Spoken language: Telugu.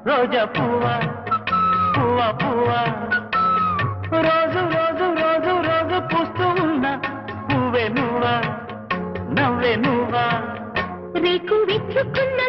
రోజా పువ్వా పువ్వా పువ్వా రోజు రోజు రోజు రోజు పూస్తూ ఉన్నా పువ్వే నువ్వా నవ్వే నువ్వా రేకు విచ్చుకున్న